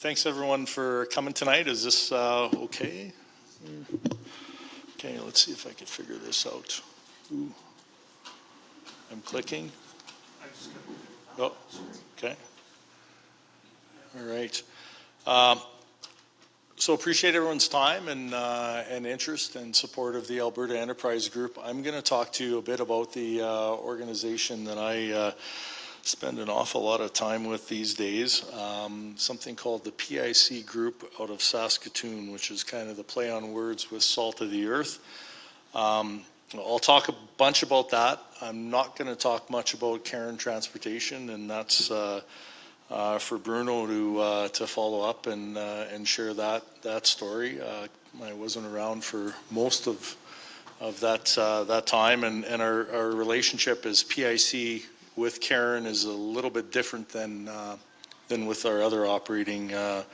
Thanks everyone for coming tonight. Is this okay? Okay, let's see if I can figure this out. Ooh. I'm clicking. Oh, okay. All right. So appreciate everyone's time and interest and support of the Alberta Enterprise Group. I'm going to talk to you a bit about the organization that I spend an awful lot of time with these days, something called the PIC Group out of Saskatoon, which is kind of the play on words with salt of the earth. I'll talk a bunch about that. I'm not going to talk much about Cairn Transportation, and that's for Bruno to follow up and share that story. I wasn't around for most of that time, and our relationship as PIC with Cairn is a little bit different than with our other operating kind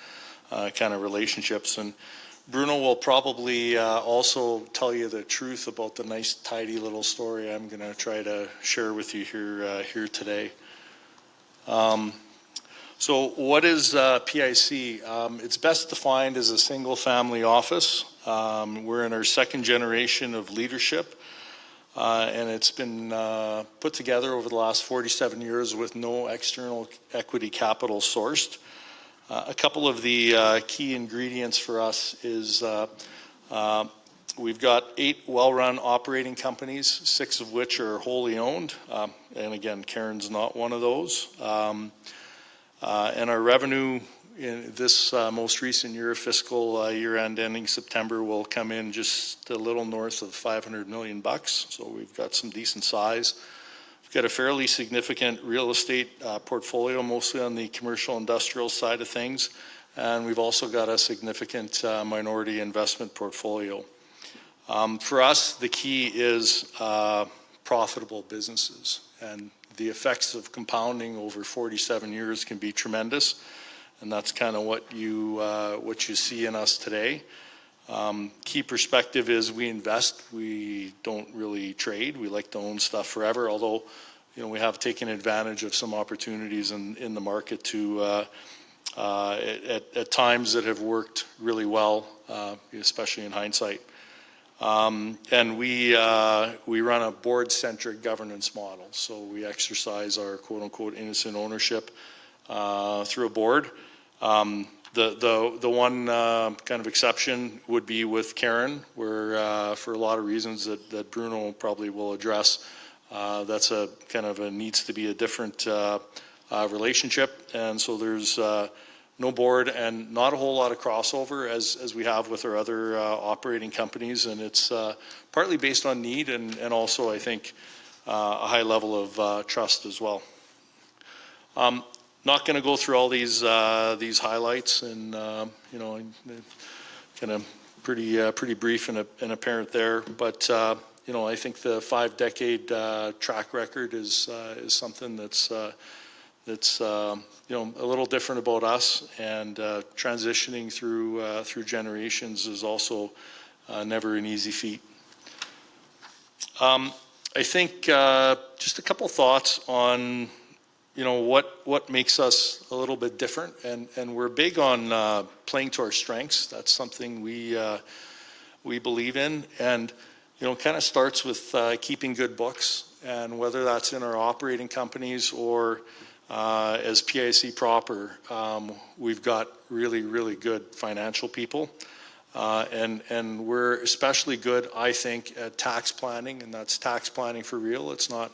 of relationships. And Bruno will probably also tell you the truth about the nice, tidy little story I'm going to try to share with you here today. So what is PIC? It's best defined as a single-family office. We're in our second generation of leadership. And it's been put together over the last 47 years with no external equity capital sourced. A couple of the key ingredients for us is we've got 8 well-run operating companies, 6 of which are wholly owned. And again, Cairn's not one of those. And our revenue in this most recent year, fiscal year-end ending September, will come in just a little north of $500 million. So we've got some decent size. We've got a fairly significant real estate portfolio, mostly on the commercial industrial side of things. And we've also got a significant minority investment portfolio. For us, the key is profitable businesses. And the effects of compounding over 47 years can be tremendous. And that's kind of what you see in us today. Key perspective is we invest. We don't really trade. We like to own stuff forever. Although, we have taken advantage of some opportunities in the market to at times that have worked really well, especially in hindsight. And we run a board-centric governance model. So we exercise our quote-unquote innocent ownership through a board. The one kind of exception would be with Cairn, where for a lot of reasons that Bruno probably will address, that's a kind of needs to be a different relationship. And so there's no board and not a whole lot of crossover as we have with our other operating companies. And it's partly based on need and also, I think, a high level of trust as well. Not going to go through all these highlights, and kind of pretty brief and apparent there. But I think the 5-decade track record is something that's a little different about us, and transitioning through generations is also never an easy feat. I think just a couple thoughts on what makes us a little bit different, and we're big on playing to our strengths. That's something we believe in, and kind of starts with keeping good books, and whether that's in our operating companies or as PIC proper, we've got really good financial people, and we're especially good, I think, at tax planning, and that's tax planning for real. It's not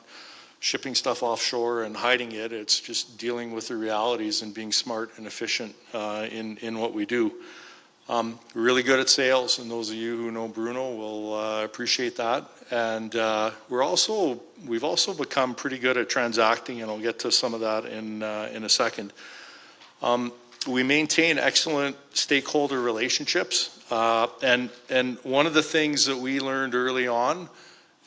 shipping stuff offshore and hiding it. It's just dealing with the realities and being smart and efficient in what we do. We're really good at sales, and those of you who know Bruno will appreciate that. And we've also become pretty good at transacting, and I'll get to some of that in a second. We maintain excellent stakeholder relationships, and one of the things that we learned early on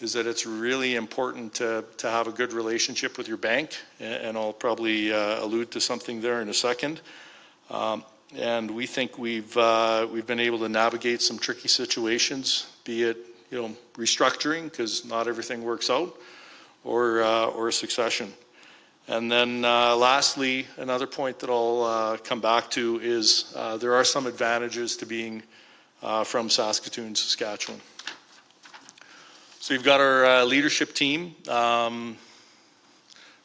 is that it's really important to have a good relationship with your bank, and I'll probably allude to something there in a second. And we think we've been able to navigate some tricky situations, be it restructuring, because not everything works out, or a succession. And then lastly, another point that I'll come back to is there are some advantages to being from Saskatoon, Saskatchewan. So you've got our leadership team,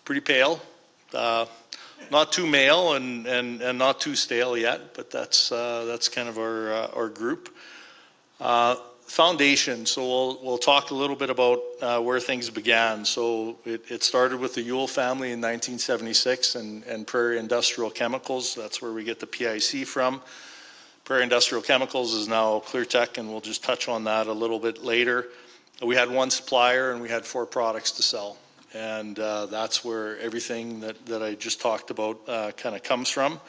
pretty pale, not too male and not too stale yet, but that's kind of our group. Foundation, so we'll talk a little bit about where things began. So it started with the Yule family in 1976 and Prairie Industrial Chemicals. That's where we get the PIC from. Prairie Industrial Chemicals is now ClearTech, and we'll just touch on that a little bit later. We had one supplier and we had 4 products to sell. And that's where everything that I just talked about kind of comes from.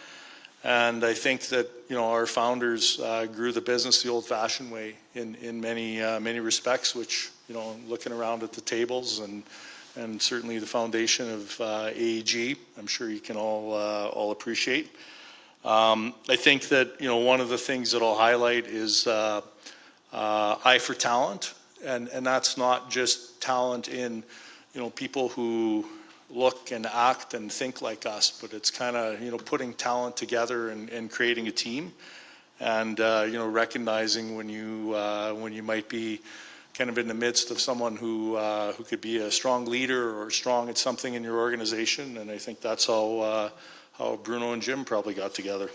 And I think that, you know, our founders grew the business the old-fashioned way in many respects, which, you know, looking around at the tables and certainly the foundation of AEG, I'm sure you can all appreciate. I think that, you know, one of the things that I'll highlight is eye for talent, and that's not just talent in, you know, people who look and act and think like us, but it's kind of, you know, putting talent together and creating a team, and you know, recognizing when you might be kind of in the midst of someone who could be a strong leader or strong at something in your organization. And I think that's how Bruno and Jim probably got together.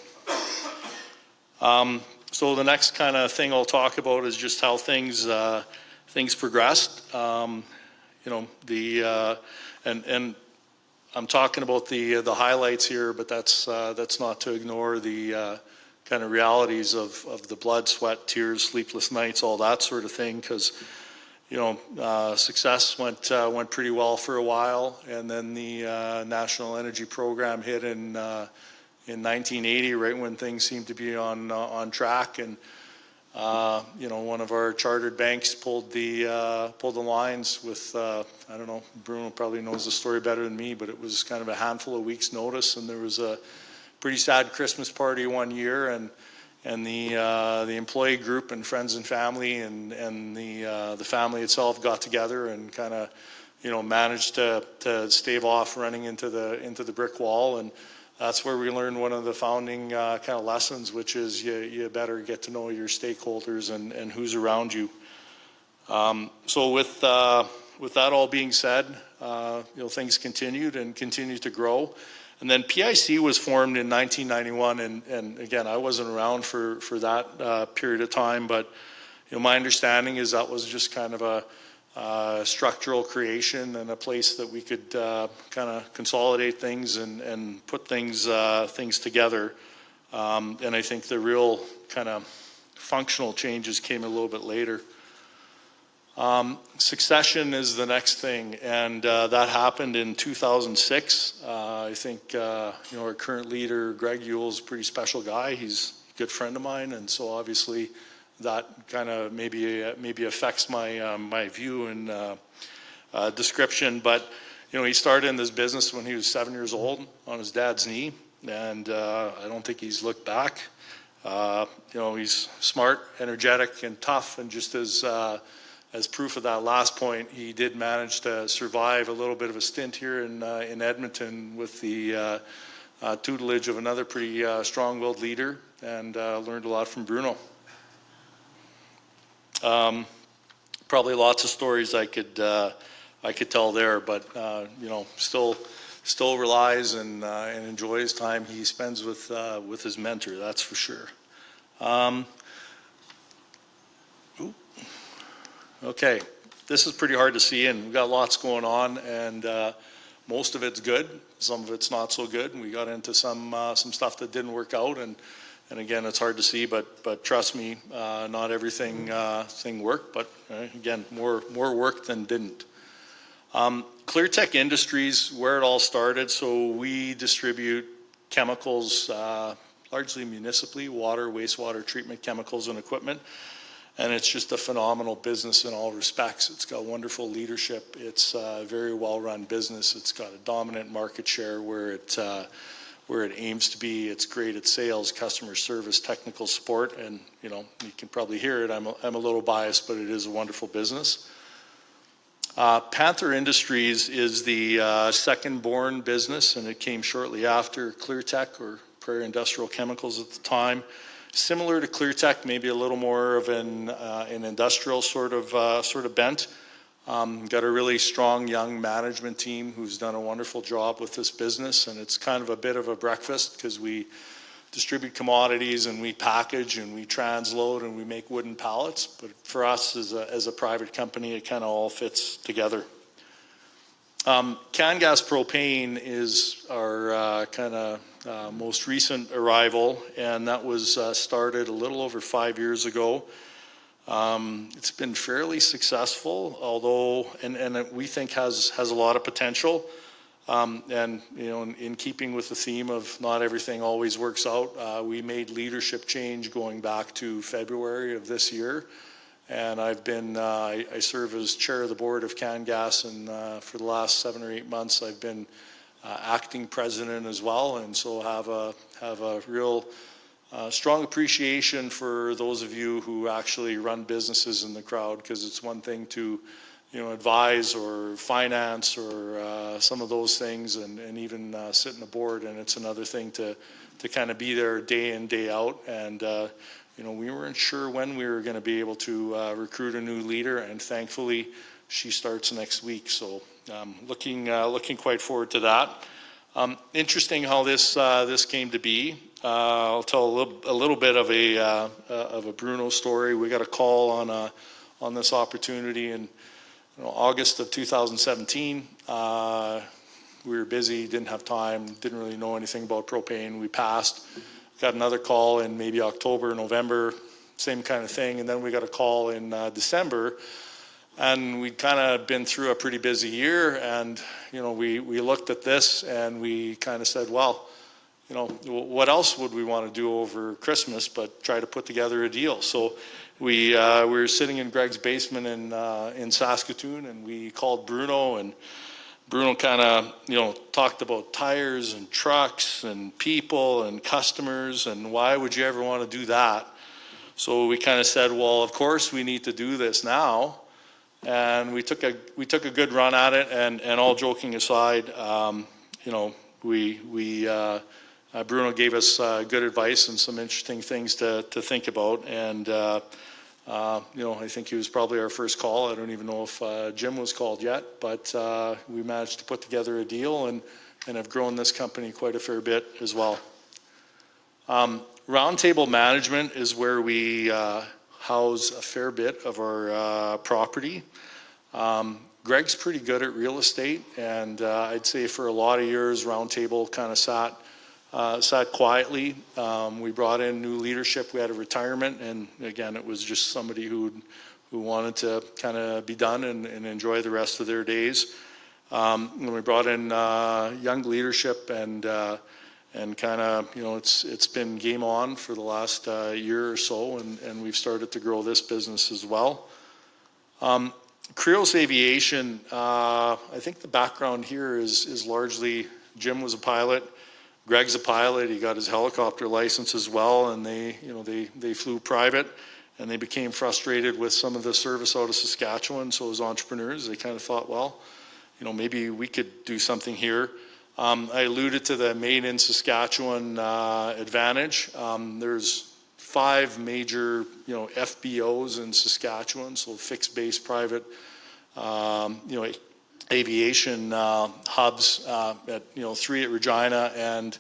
So the next kind of thing I'll talk about is just how things progressed. You know, and I'm talking about the highlights here, but that's not to ignore the kind of realities of the blood, sweat, tears, sleepless nights, all that sort of thing. Because, you know, success went pretty well for a while, and then the National Energy Program hit in 1980, right when things seemed to be on track. And you know, one of our chartered banks pulled the lines with, I don't know, Bruno probably knows the story better than me, but it was kind of a handful of weeks' notice, and there was a pretty sad Christmas party one year, and the employee group and friends and family and the family itself got together and kind of, you know, managed to stave off running into the brick wall. And that's where we learned one of the founding kind of lessons, which is you better get to know your stakeholders and who's around you. So with that all being said, you know, things continued to grow. And then PIC was formed in 1991, and again, I wasn't around for that period of time, but, you know, my understanding is that was just kind of a structural creation and a place that we could kind of consolidate things and put things together. And I think the real kind of functional changes came a little bit later. Succession is the next thing, and that happened in 2006. I think you know, our current leader, Greg Ewell, is a pretty special guy. He's a good friend of mine, and so obviously that kind of maybe affects my my view and description. But, you know, he started in this business when he was 7 years old on his dad's knee, and I don't think he's looked back. You know, he's smart, energetic, and tough, and just as proof of that last point, he did manage to survive a little bit of a stint here in Edmonton with the tutelage of another pretty strong-willed leader, and learned a lot from Bruno. Probably lots of stories I could tell there, but you know, still relies and enjoys time he spends with his mentor. That's for sure. Okay, this is pretty hard to see, and we've got lots going on, and most of it's good. Some of it's not so good, and we got into some stuff that didn't work out, and again, it's hard to see, but trust me, not everything worked, but again, more work than didn't. ClearTech Industries, where it all started, so we distribute chemicals, largely municipally, water, wastewater treatment chemicals and equipment, and it's just a phenomenal business in all respects. It's got wonderful leadership. It's a very well-run business. It's got a dominant market share where it aims to be. It's great at sales, customer service, technical support, and, you know, you can probably hear it. I'm a little biased, but it is a wonderful business. Panther Industries is the second-born business, and it came shortly after ClearTech, or Prairie Industrial Chemicals at the time. Similar to ClearTech, maybe a little more of an industrial sort of bent. Got a really strong young management team who's done a wonderful job with this business, and it's kind of a bit of a breakfast because we distribute commodities and we package and we transload and we make wooden pallets. But for us as a private company, it kind of all fits together. CanGas Propane is our most recent arrival, and that was started a little over 5 years ago. It's been fairly successful, although, and we think has a lot of potential. And you know, in keeping with the theme of not everything always works out, we made leadership change going back to February of this year. And I've been, I serve as chair of the board of CanGas, and for the last 7 or 8 months, I've been acting president as well, and so have a real strong appreciation for those of you who actually run businesses in the crowd, because it's one thing to, you know, advise or finance or some of those things, and even sit in the board, and it's another thing to kind of be there day in, day out. And you know, we weren't sure when we were going to be able to recruit a new leader, and thankfully she starts next week. So looking quite forward to that. Interesting how this came to be. I'll tell a little bit of a Bruno story. We got a call on this opportunity in August of 2017. We were busy, didn't have time, didn't really know anything about propane. We passed. Got another call in maybe October, November, same kind of thing, and then we got a call in December. And we'd kind of been through a pretty busy year, and you know, we looked at this and we kind of said, well, you know, what else would we want to do over Christmas but try to put together a deal? So we were sitting in Greg's basement in Saskatoon, and we called Bruno, and Bruno kind of, you know, talked about tires and trucks and people and customers, and why would you ever want to do that? So we kind of said, well, of course we need to do this now. And we took a good run at it, and all joking aside, you know, Bruno gave us good advice and some interesting things to think about, and you know, I think he was probably our first call. I don't even know if Jim was called yet, but we managed to put together a deal and have grown this company quite a fair bit as well. Roundtable Management is where we house a fair bit of our property. Greg's pretty good at real estate, and I'd say for a lot of years, Roundtable kind of sat quietly. We brought in new leadership. We had a retirement, and again, it was just somebody who wanted to kind of be done and enjoy the rest of their days. And we brought in young leadership, and kind of, you know, it's been game on for the last year or so, and we've started to grow this business as well. Creos Aviation, I think the background here is largely Jim was a pilot, Greg's a pilot, he got his helicopter license as well, and they flew private, and they became frustrated with some of the service out of Saskatchewan. So as entrepreneurs, they kind of thought, well, you know, maybe we could do something here. I alluded to the Made in Saskatchewan advantage. There's 5 major, you know, FBOs in Saskatchewan, so fixed base private, you know, aviation hubs, at, you know, 3 at Regina and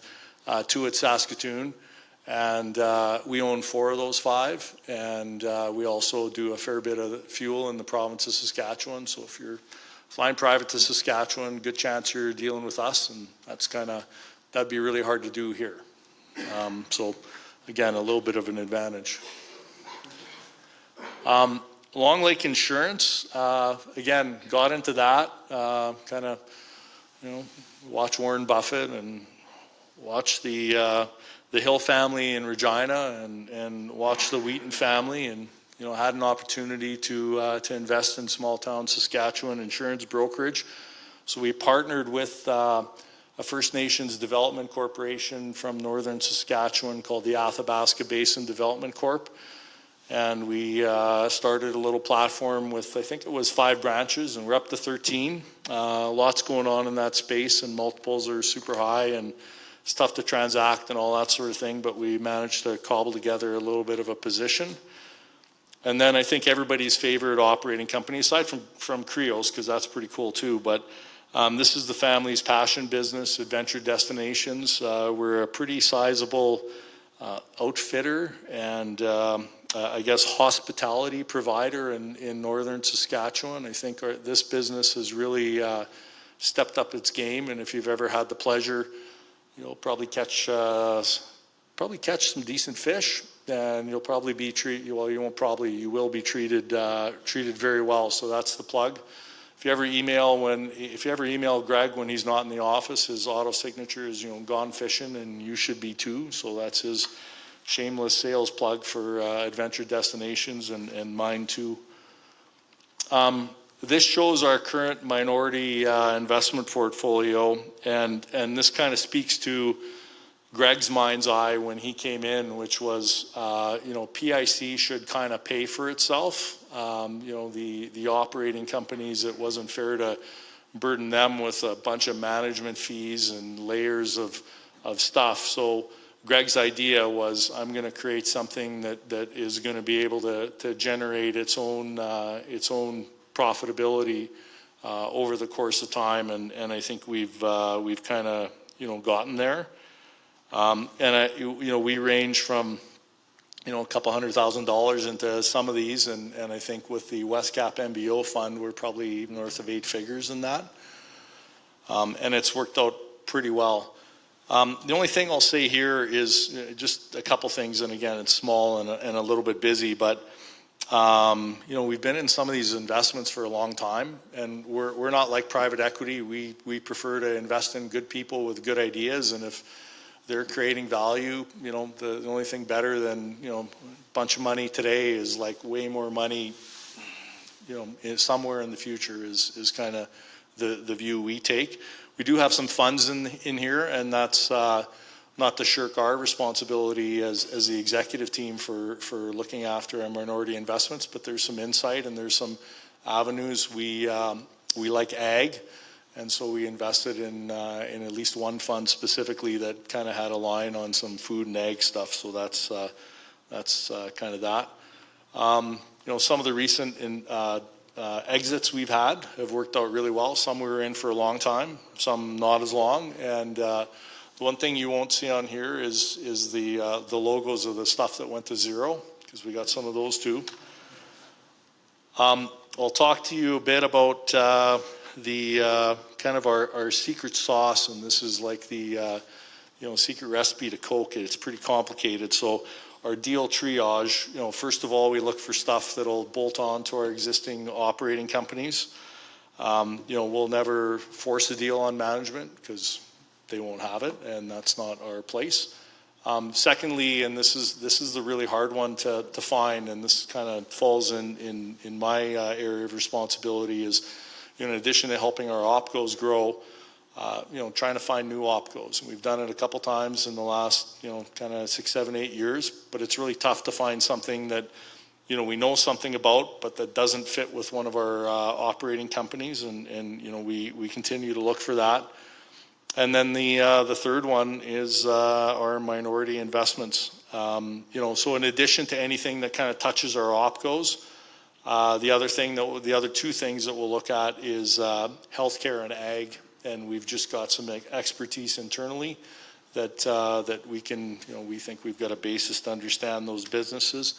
2 at Saskatoon, and we own 4 of those 5, and we also do a fair bit of fuel in the province of Saskatchewan. So if you're flying private to Saskatchewan, good chance you're dealing with us, and that'd be really hard to do here. So again, a little bit of an advantage. Long Lake Insurance, again, got into that, kind of, you know, watch Warren Buffett and watch the Hill family in Regina, and watch the Wheaton family, and you know, had an opportunity to invest in small town Saskatchewan insurance brokerage. So we partnered with a First Nations development corporation from northern Saskatchewan called the Athabasca Basin Development Corp. And we started a little platform with, I think it was 5 branches, and we're up to 13. Lots going on in that space, and multiples are super high, and it's tough to transact and all that sort of thing, but we managed to cobble together a little bit of a position. And then I think everybody's favorite operating company, aside from Creos, because that's pretty cool too, but this is the family's passion business, Adventure Destinations. We're a pretty sizable outfitter and I guess hospitality provider in northern Saskatchewan. I think this business has really stepped up its game, and if you've ever had the pleasure, you'll probably catch some decent fish, and you'll probably be treated, well, you won't probably, you will be treated very well. So that's the plug. If you ever email Greg when he's not in the office, his auto signature is, gone fishing, and you should be too. So that's his shameless sales plug for Adventure Destinations, and mine too. This shows our current minority investment portfolio, and this kind of speaks to Greg's mind's eye when he came in, which was, PIC should kind of pay for itself. The operating companies, it wasn't fair to burden them with a bunch of management fees and layers of stuff. So Greg's idea was, I'm going to create something that is going to be able to generate its own profitability over the course of time, and I think we've kind of gotten there. We range from a couple $100,000 into some of these, and I think with the Westcap MBO fund, we're probably north of 8 figures in that, and it's worked out pretty well. The only thing I'll say here is just a couple things, and again, it's small and a little bit busy, but we've been in some of these investments for a long time, and we're not like private equity. We prefer to invest in good people with good ideas, and if they're creating value, the only thing better than a bunch of money today is like way more money somewhere in the future is kind of the view we take. We do have some funds in here, and that's not to shirk our responsibility as the executive team for looking after our minority investments, but there's some insight and there's some avenues. We like ag, and so we invested in at least one fund specifically that kind of had a line on some food and ag stuff. So that's kind of that. Some of the recent exits we've had have worked out really well. Some we were in for a long time, some not as long. And the one thing you won't see on here is the logos of the stuff that went to zero, because we got some of those too. I'll talk to you a bit about the kind of our secret sauce, and this is like the secret recipe to Coke. It's pretty complicated. So our deal triage, first of all, we look for stuff that'll bolt on to our existing operating companies. We'll never force a deal on management because they won't have it, and that's not our place. Secondly, and this is the really hard one to find, and this kind of falls in my area of responsibility, is in addition to helping our opcos grow, trying to find new opcos. And we've done it a couple times in the last, kind of 6, 7, 8 years, but it's really tough to find something that, we know something about, but that doesn't fit with one of our operating companies, and we continue to look for that. And then the third one is our minority investments. So in addition to anything that kind of touches our opcos, the other two things that we'll look at is healthcare and ag, and we've just got some expertise internally that we can, we think we've got a basis to understand those businesses.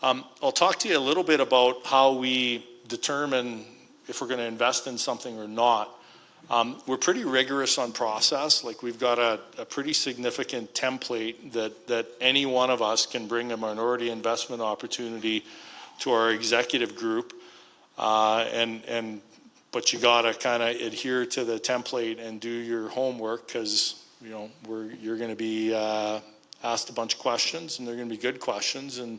I'll talk to you a little bit about how we determine if we're going to invest in something or not. We're pretty rigorous on process. Like, we've got a pretty significant template that any one of us can bring a minority investment opportunity to our executive group, but you got to kind of adhere to the template and do your homework, because you're going to be asked a bunch of questions, and they're going to be good questions, and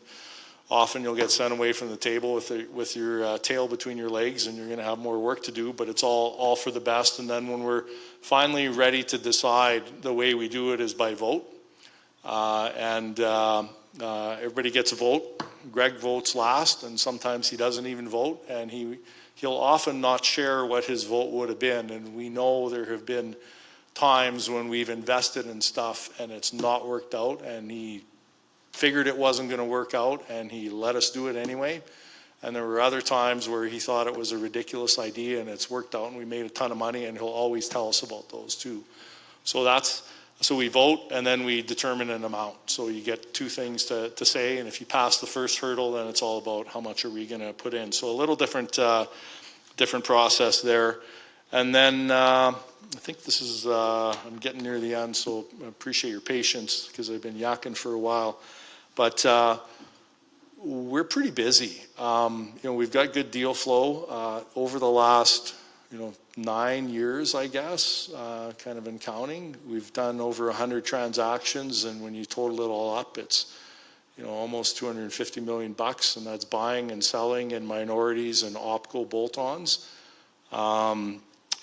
often you'll get sent away from the table with your tail between your legs, and you're going to have more work to do, but it's all for the best. And then when we're finally ready to decide, the way we do it is by vote, and everybody gets a vote, Greg votes last, and sometimes he doesn't even vote, and he'll often not share what his vote would have been. And we know there have been times when we've invested in stuff and it's not worked out, and he figured it wasn't going to work out and he let us do it anyway. And there were other times where he thought it was a ridiculous idea and it's worked out and we made a ton of money, and he'll always tell us about those too. So we vote and then we determine an amount. So you get two things to say, and if you pass the first hurdle, then it's all about how much are we going to put in. So a little different process there. And then I think this is, I'm getting near the end, so I appreciate your patience because I've been yakking for a while. But we're pretty busy. We've got good deal flow over the last, 9 years, I guess, kind of in counting. We've done over 100 transactions, and when you total it all up, it's, almost $250 million bucks, and that's buying and selling and minorities and opco bolt-ons.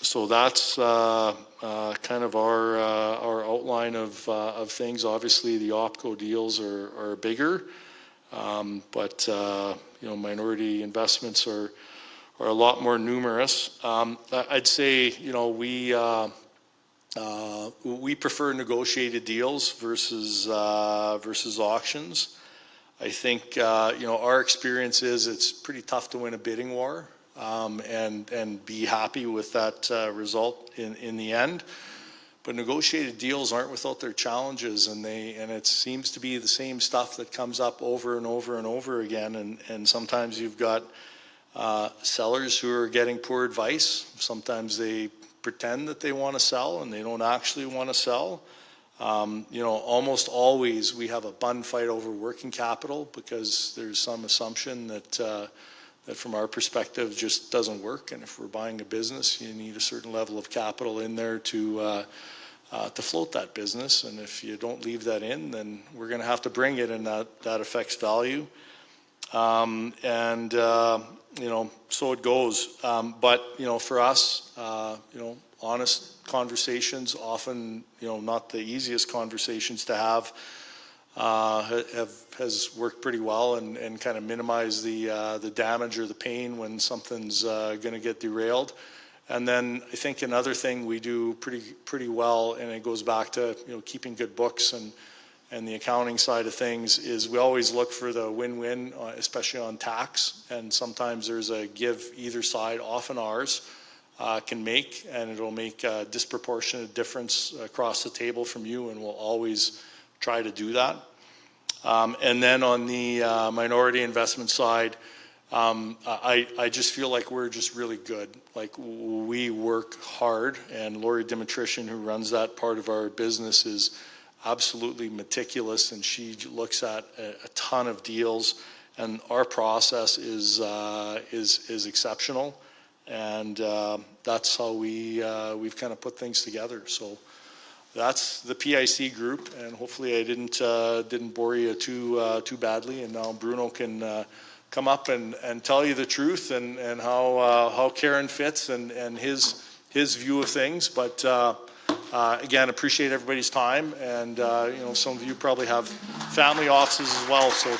So that's kind of our outline of things. Obviously, the opco deals are bigger, but minority investments are a lot more numerous. I'd say we prefer negotiated deals versus auctions. I think our experience is it's pretty tough to win a bidding war and be happy with that result in the end. But negotiated deals aren't without their challenges, and it seems to be the same stuff that comes up over and over and over again. And sometimes you've got sellers who are getting poor advice. Sometimes they pretend that they want to sell and they don't actually want to sell. Almost always we have a bun fight over working capital because there's some assumption that from our perspective just doesn't work. And if we're buying a business, you need a certain level of capital in there to float that business. And if you don't leave that in, then we're going to have to bring it, and that affects value. So it goes. But for us, honest conversations, often, not the easiest conversations to have, has worked pretty well and kind of minimize the damage or the pain when something's going to get derailed. And then I think another thing we do pretty well, and it goes back to keeping good books and the accounting side of things, is we always look for the win-win, especially on tax. And sometimes there's a give either side, often ours can make, and it'll make a disproportionate difference across the table from you, and we'll always try to do that. And then on the minority investment side, I just feel like we're just really good. Like, we work hard, and Lori Dimitrition, who runs that part of our business, is absolutely meticulous, and she looks at a ton of deals, and our process is exceptional, and that's how we've kind of put things together. So that's the PIC Group, and hopefully I didn't bore you too badly. And now Bruno can come up and tell you the truth and how Karen fits and his view of things. But again, appreciate everybody's time, and some of you probably have family offices as well, so